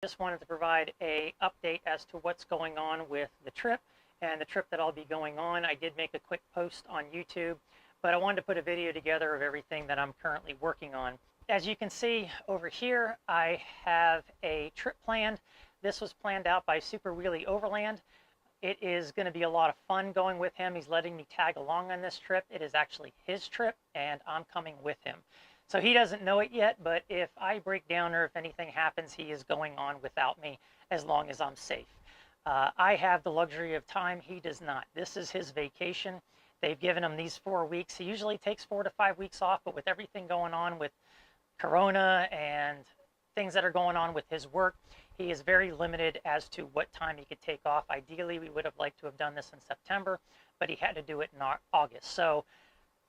Just wanted to provide a update as to what's going on with the trip and the trip that I'll be going on. I did make a quick post on YouTube, but I wanted to put a video together of everything that I'm currently working on. As you can see over here, I have a trip planned. This was planned out by Super Wheelie Overland. It is going to be a lot of fun going with him. He's letting me tag along on this trip. It is actually his trip, and I'm coming with him. So he doesn't know it yet, but if I break down or if anything happens, he is going on without me as long as I'm safe. I have the luxury of time. He does not. This is his vacation. They've given him these 4 weeks. He usually takes 4 to 5 weeks off, but with everything going on with Corona and things that are going on with his work, he is very limited as to what time he could take off. Ideally, we would have liked to have done this in September, but he had to do it in August. So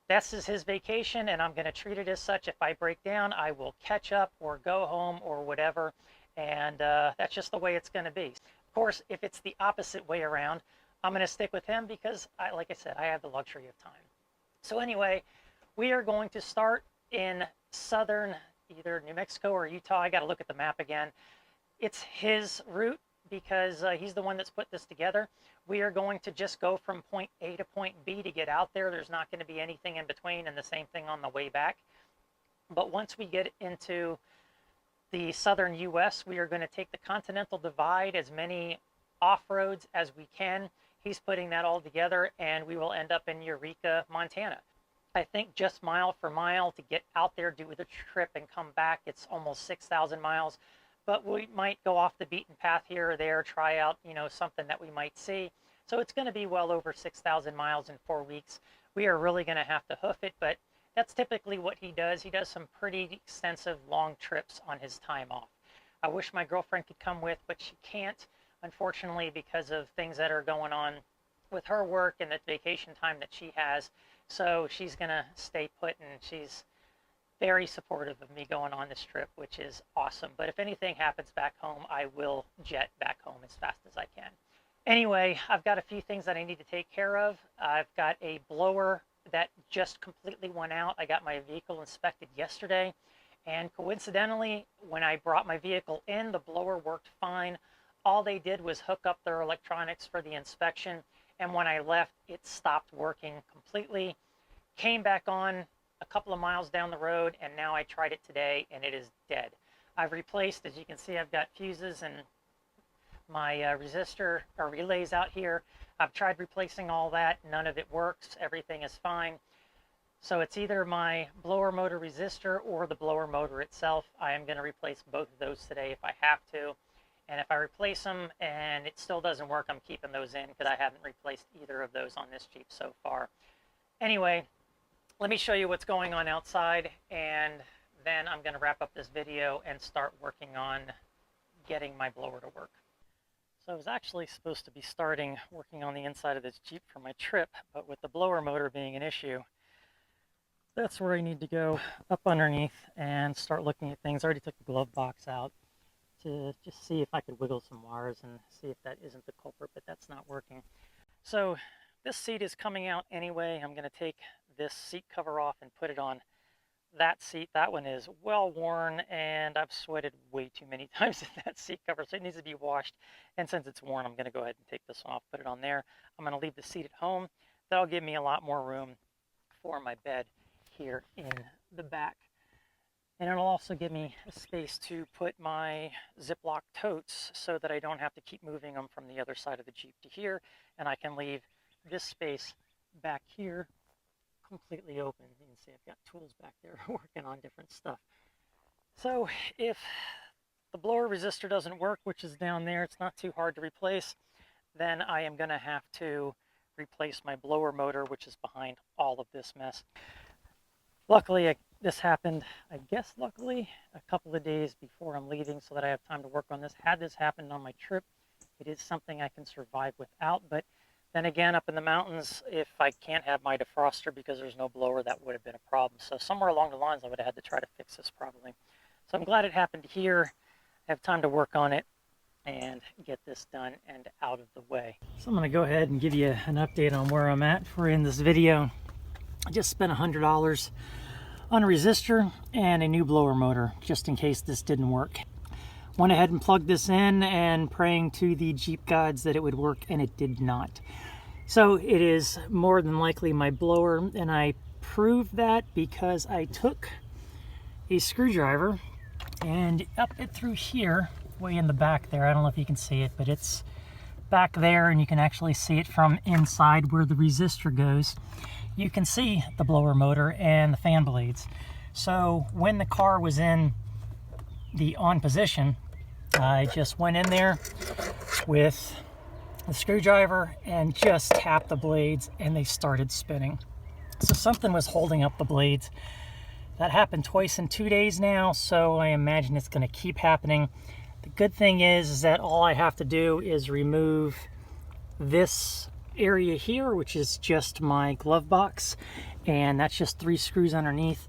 this is his vacation, and I'm going to treat it as such. If I break down, I will catch up or go home or whatever, and that's just the way it's going to be. Of course, if it's the opposite way around, I'm going to stick with him because, like I said, I have the luxury of time. So anyway, we are going to start in southern, either New Mexico or Utah. I got to look at the map again. It's his route because he's the one that's put this together. We are going to just go from point A to point B to get out there. There's not going to be anything in between, and the same thing on the way back. But once we get into the southern U.S., we are going to take the Continental Divide, as many off-roads as we can. He's putting that all together, and we will end up in Eureka, Montana. I think just mile for mile to get out there, do the trip, and come back, it's almost 6,000 miles. But we might go off the beaten path here or there, try out, something that we might see. So it's going to be well over 6,000 miles in 4 weeks. We are really going to have to hoof it, but that's typically what he does. He does some pretty extensive long trips on his time off. I wish my girlfriend could come with, but she can't, unfortunately, because of things that are going on with her work and the vacation time that she has. So she's going to stay put, and she's very supportive of me going on this trip, which is awesome. But if anything happens back home, I will jet back home as fast as I can. Anyway, I've got a few things that I need to take care of. I've got a blower that just completely went out. I got my vehicle inspected yesterday, and coincidentally, when I brought my vehicle in, the blower worked fine. All they did was hook up their electronics for the inspection, and when I left, it stopped working completely. Came back on a couple of miles down the road, and now I tried it today, and it is dead. I've replaced, as you can see, I've got fuses and my resistor or relays out here. I've tried replacing all that. None of it works. Everything is fine. So it's either my blower motor resistor or the blower motor itself. I am going to replace both of those today if I have to. And if I replace them and it still doesn't work, I'm keeping those in because I haven't replaced either of those on this Jeep so far. Anyway, let me show you what's going on outside, and then I'm going to wrap up this video and start working on getting my blower to work. So I was actually supposed to be working on the inside of this Jeep for my trip, but with the blower motor being an issue, that's where I need to go up underneath and start looking at things. I already took the glove box out to just see if I could wiggle some wires and see if that isn't the culprit, but that's not working. So this seat is coming out anyway. I'm going to take this seat cover off and put it on that seat. That one is well worn, and I've sweated way too many times in that seat cover, so it needs to be washed. And since it's worn, I'm going to go ahead and take this one off, put it on there. I'm going to leave the seat at home. That'll give me a lot more room for my bed here in the back. And it'll also give me a space to put my Ziploc totes so that I don't have to keep moving them from the other side of the Jeep to here, and I can leave this space back here completely open. You can see I've got tools back there working on different stuff. So if the blower resistor doesn't work, which is down there, it's not too hard to replace, then I am going to have to replace my blower motor, which is behind all of this mess. Luckily, this happened, I guess luckily, a couple of days before I'm leaving so that I have time to work on this. Had this happened on my trip, it is something I can survive without, but then again, up in the mountains, if I can't have my defroster because there's no blower, that would have been a problem. So somewhere along the lines, I would have had to try to fix this probably. So I'm glad it happened here. I have time to work on it and get this done and out of the way. So I'm going to go ahead and give you an update on where I'm at for in this video. I just spent $100 on a resistor and a new blower motor, just in case this didn't work. Went ahead and plugged this in and praying to the Jeep gods that it would work, and it did not. So it is more than likely my blower, and I proved that because I took a screwdriver and up it through here, way in the back there. I don't know if you can see it, but it's back there, and you can actually see it from inside where the resistor goes. You can see the blower motor and the fan blades. So when the car was in the on position, I just went in there with the screwdriver and just tapped the blades, and they started spinning. So something was holding up the blades. That happened twice in 2 days now, so I imagine it's going to keep happening. The good thing is that all I have to do is remove this area here, which is just my glove box, and that's just 3 screws underneath,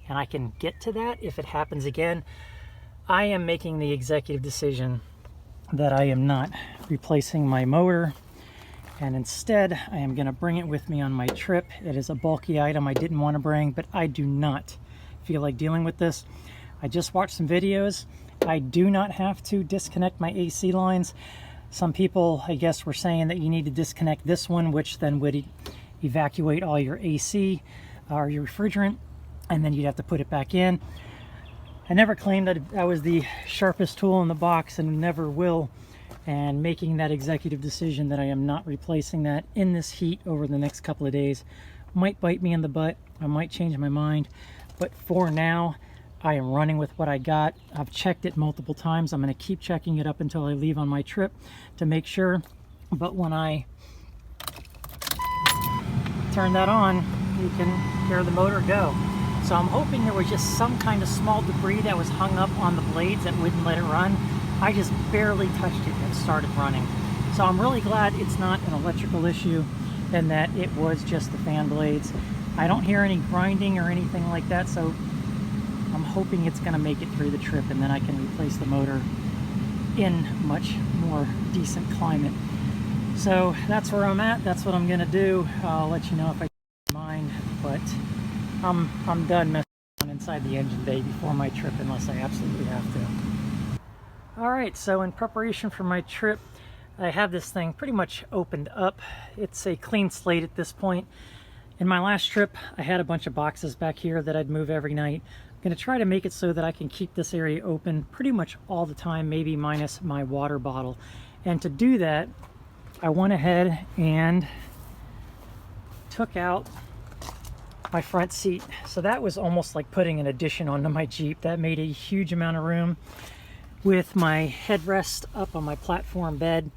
and I can get to that if it happens again. I am making the executive decision that I am not replacing my motor, and instead I am going to bring it with me on my trip. It is a bulky item I didn't want to bring, but I do not feel like dealing with this. I just watched some videos. I do not have to disconnect my AC lines. Some people, I guess, were saying that you need to disconnect this one, which then would evacuate all your AC or your refrigerant, and then you'd have to put it back in. I never claimed that I was the sharpest tool in the box, and never will. And making that executive decision that I am not replacing that in this heat over the next couple of days might bite me in the butt. I might change my mind, but for now, I am running with what I got. I've checked it multiple times. I'm going to keep checking it up until I leave on my trip to make sure. But when I turn that on, you can hear the motor go. So I'm hoping there was just some kind of small debris that was hung up on the blades that wouldn't let it run. I just barely touched it and it started running. So I'm really glad it's not an electrical issue and that it was just the fan blades. I don't hear any grinding or anything like that, so I'm hoping it's going to make it through the trip, and then I can replace the motor in much more decent climate. So that's where I'm at. That's what I'm going to do. I'll let you know if I change my mind, but I'm done messing around inside the engine bay before my trip unless I absolutely have to. Alright, so in preparation for my trip, I have this thing pretty much opened up. It's a clean slate at this point. In my last trip, I had a bunch of boxes back here that I'd move every night. I'm going to try to make it so that I can keep this area open pretty much all the time, maybe minus my water bottle. And to do that, I went ahead and took out my front seat. So that was almost like putting an addition onto my Jeep. That made a huge amount of room. With my headrest up on my platform bed,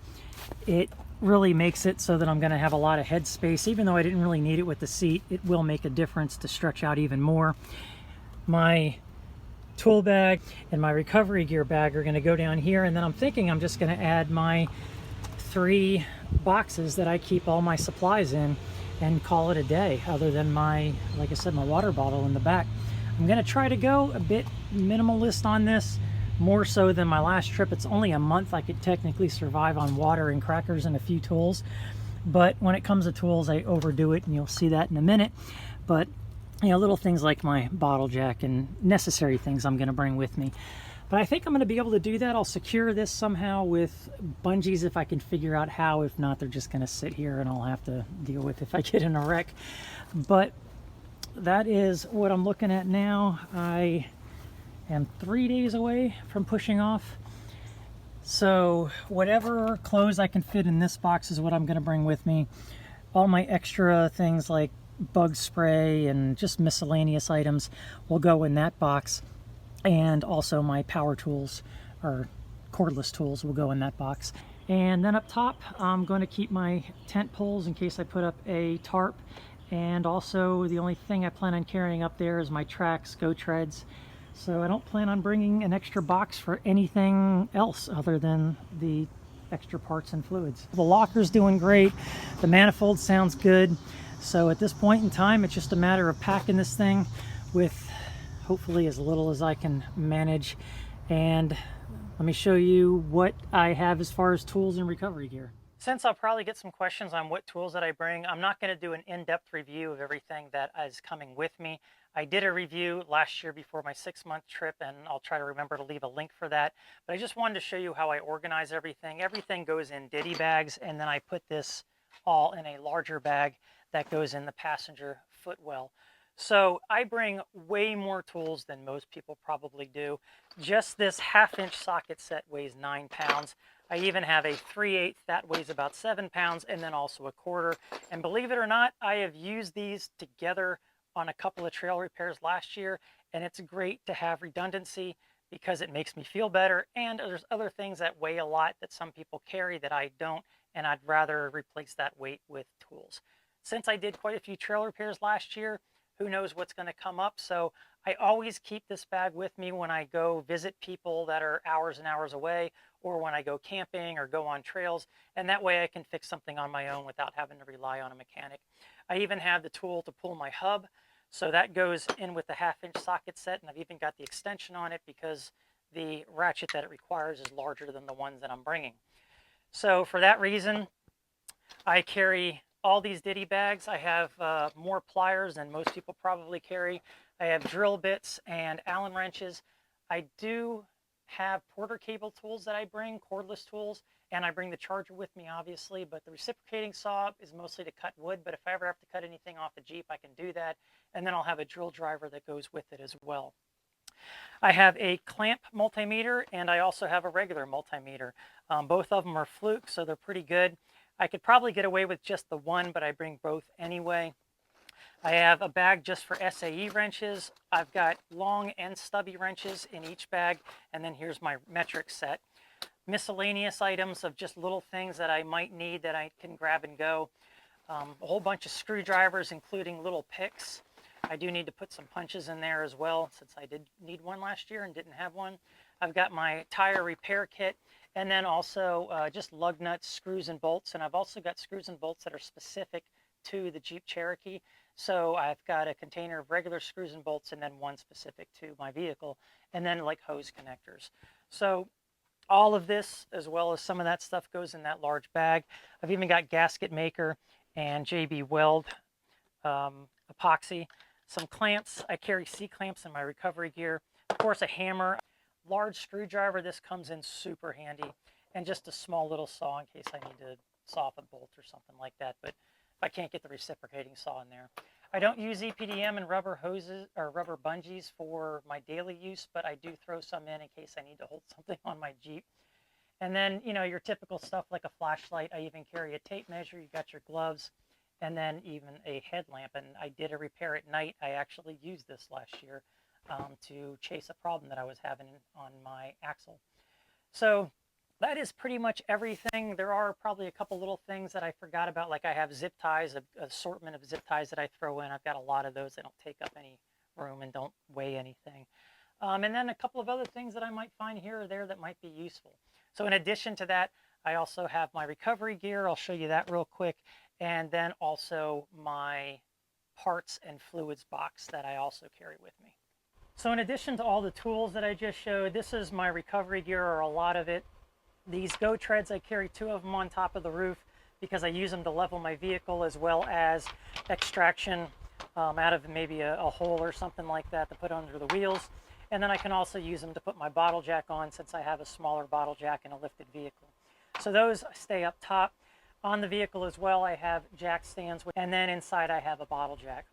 it really makes it so that I'm going to have a lot of head space. Even though I didn't really need it with the seat, it will make a difference to stretch out even more. My tool bag and my recovery gear bag are going to go down here, and then I'm thinking I'm just going to add my 3 boxes that I keep all my supplies in and call it a day, other than my, like I said, my water bottle in the back. I'm going to try to go a bit minimalist on this, more so than my last trip. It's only a month. I could technically survive on water and crackers and a few tools, but when it comes to tools, I overdo it, and you'll see that in a minute. But you know, little things like my bottle jack and necessary things I'm going to bring with me. But I think I'm going to be able to do that. I'll secure this somehow with bungees if I can figure out how. If not, they're just going to sit here and I'll have to deal with if I get in a wreck. But that is what I'm looking at now. I am 3 days away from pushing off. So whatever clothes I can fit in this box is what I'm going to bring with me. All my extra things like bug spray and just miscellaneous items will go in that box. And also my power tools or cordless tools will go in that box. And then up top, I'm going to keep my tent poles in case I put up a tarp. And also the only thing I plan on carrying up there is my tracks, go treads. So I don't plan on bringing an extra box for anything else other than the extra parts and fluids. The locker's doing great. The manifold sounds good. So at this point in time, it's just a matter of packing this thing with hopefully as little as I can manage. And let me show you what I have as far as tools and recovery gear. Since I'll probably get some questions on what tools that I bring, I'm not going to do an in-depth review of everything that is coming with me. I did a review last year before my 6-month trip, and I'll try to remember to leave a link for that. But I just wanted to show you how I organize everything. Everything goes in ditty bags, and then I put this all in a larger bag that goes in the passenger footwell. So I bring way more tools than most people probably do. Just this 1/2-inch socket set weighs 9 pounds. I even have a 3/8 that weighs about 7 pounds, and then also a 1/4. And believe it or not, I have used these together on a couple of trail repairs last year, and it's great to have redundancy because it makes me feel better. And there's other things that weigh a lot that some people carry that I don't, and I'd rather replace that weight with tools. Since I did quite a few trail repairs last year, who knows what's going to come up, so I always keep this bag with me when I go visit people that are hours and hours away, or when I go camping or go on trails, and that way I can fix something on my own without having to rely on a mechanic. I even have the tool to pull my hub, so that goes in with the 1/2-inch socket set, and I've even got the extension on it because the ratchet that it requires is larger than the ones that I'm bringing. So for that reason, I carry all these ditty bags. I have more pliers than most people probably carry. I have drill bits and Allen wrenches. I do have Porter cable tools that I bring, cordless tools, and I bring the charger with me, obviously, but the reciprocating saw is mostly to cut wood, but if I ever have to cut anything off the Jeep, I can do that, and then I'll have a drill driver that goes with it as well. I have a clamp multimeter, and I also have a regular multimeter. Both of them are Fluke, so they're pretty good. I could probably get away with just the one, but I bring both anyway. I have a bag just for SAE wrenches. I've got long and stubby wrenches in each bag, and then here's my metric set. Miscellaneous items of just little things that I might need that I can grab and go. A whole bunch of screwdrivers, including little picks. I do need to put some punches in there as well, since I did need one last year and didn't have one. I've got my tire repair kit, and then also just lug nuts, screws, and bolts. And I've also got screws and bolts that are specific to the Jeep Cherokee. So I've got a container of regular screws and bolts, and then one specific to my vehicle, and then like hose connectors. So all of this, as well as some of that stuff, goes in that large bag. I've even got gasket maker and JB Weld epoxy. Some clamps. I carry C-clamps in my recovery gear. Of course, a hammer. Large screwdriver. This comes in super handy. And just a small little saw in case I need to saw off a bolt or something like that. But if I can't get the reciprocating saw in there. I don't use EPDM and rubber hoses or rubber bungees for my daily use, but I do throw some in case I need to hold something on my Jeep. And then, you know, your typical stuff like a flashlight. I even carry a tape measure. You got your gloves, and then even a headlamp. And I did a repair at night. I actually used this last year to chase a problem that I was having on my axle. So that is pretty much everything. There are probably a couple little things that I forgot about, like I have zip ties, an assortment of zip ties that I throw in. I've got a lot of those that don't take up any room and don't weigh anything. And then a couple of other things that I might find here or there that might be useful. So in addition to that, I also have my recovery gear. I'll show you that real quick. And then also my parts and fluids box that I also carry with me. So in addition to all the tools that I just showed, this is my recovery gear, or a lot of it. These Go Treads, I carry 2 of them on top of the roof because I use them to level my vehicle, as well as extraction out of maybe a hole or something like that to put under the wheels. And then I can also use them to put my bottle jack on, since I have a smaller bottle jack in a lifted vehicle. So those stay up top. On the vehicle as well, I have jack stands, and then inside I have a bottle jack.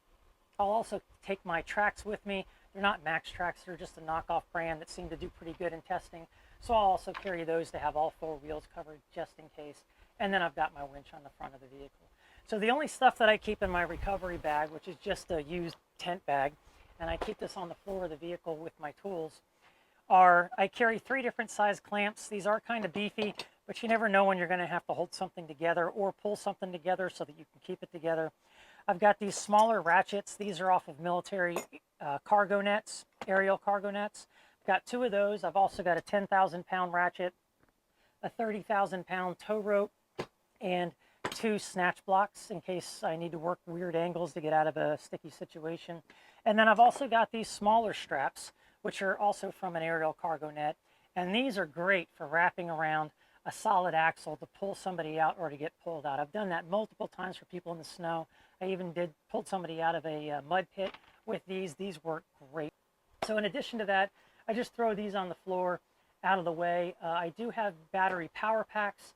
I'll also take my tracks with me. They're not Max tracks, they're just a knockoff brand that seem to do pretty good in testing. So I'll also carry those to have all 4 wheels covered just in case. And then I've got my winch on the front of the vehicle. So the only stuff that I keep in my recovery bag, which is just a used tent bag, and I keep this on the floor of the vehicle with my tools, are I carry 3 different size clamps. These are kind of beefy, but you never know when you're going to have to hold something together or pull something together so that you can keep it together. I've got these smaller ratchets. These are off of military cargo nets, aerial cargo nets. I've got 2 of those. I've also got a 10,000-pound ratchet, a 30,000-pound tow rope, and 2 snatch blocks in case I need to work weird angles to get out of a sticky situation. And then I've also got these smaller straps, which are also from an aerial cargo net. And these are great for wrapping around a solid axle to pull somebody out or to get pulled out. I've done that multiple times for people in the snow. I even pulled somebody out of a mud pit with these. These work great. So in addition to that, I just throw these on the floor out of the way. I do have battery power packs,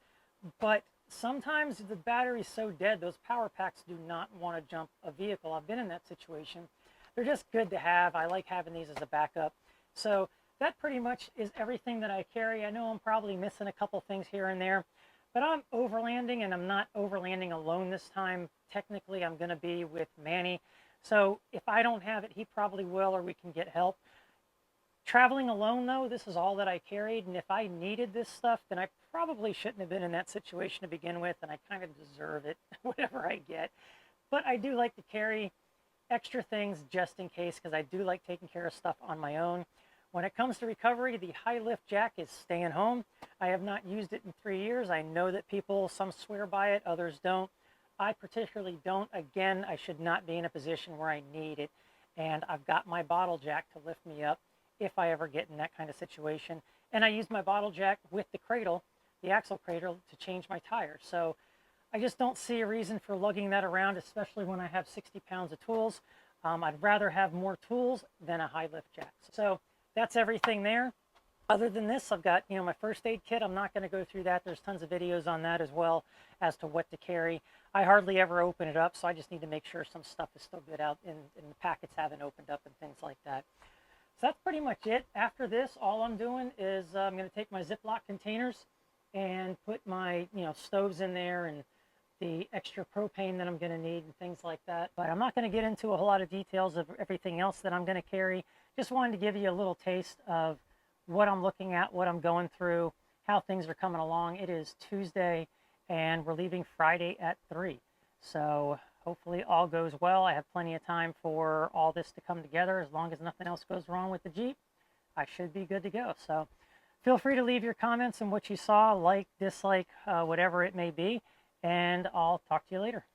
but sometimes the battery's so dead, those power packs do not want to jump a vehicle. I've been in that situation. They're just good to have. I like having these as a backup. So that pretty much is everything that I carry. I know I'm probably missing a couple things here and there, but I'm overlanding, and I'm not overlanding alone this time. Technically, I'm going to be with Manny. So if I don't have it, he probably will, or we can get help. Traveling alone, though, this is all that I carried, and if I needed this stuff, then I probably shouldn't have been in that situation to begin with, and I kind of deserve it, whatever I get. But I do like to carry extra things just in case, because I do like taking care of stuff on my own. When it comes to recovery, the high lift jack is staying home. I have not used it in 3 years. I know that people, some swear by it, others don't. I particularly don't. Again, I should not be in a position where I need it, and I've got my bottle jack to lift me up if I ever get in that kind of situation. And I use my bottle jack with the cradle, the axle cradle, to change my tires. So I just don't see a reason for lugging that around, especially when I have 60 pounds of tools. I'd rather have more tools than a high lift jack. So that's everything there. Other than this, I've got, my first aid kit. I'm not going to go through that. There's tons of videos on that as well as to what to carry. I hardly ever open it up, so I just need to make sure some stuff is still good out and the packets haven't opened up and things like that. So that's pretty much it. After this, all I'm doing is I'm going to take my Ziploc containers and put my, stoves in there and the extra propane that I'm going to need and things like that. But I'm not going to get into a whole lot of details of everything else that I'm going to carry. Just wanted to give you a little taste of what I'm looking at, what I'm going through, how things are coming along. It is Tuesday, and we're leaving Friday at 3. So hopefully all goes well. I have plenty of time for all this to come together. As long as nothing else goes wrong with the Jeep, I should be good to go. So feel free to leave your comments on what you saw, like, dislike, whatever it may be, and I'll talk to you later.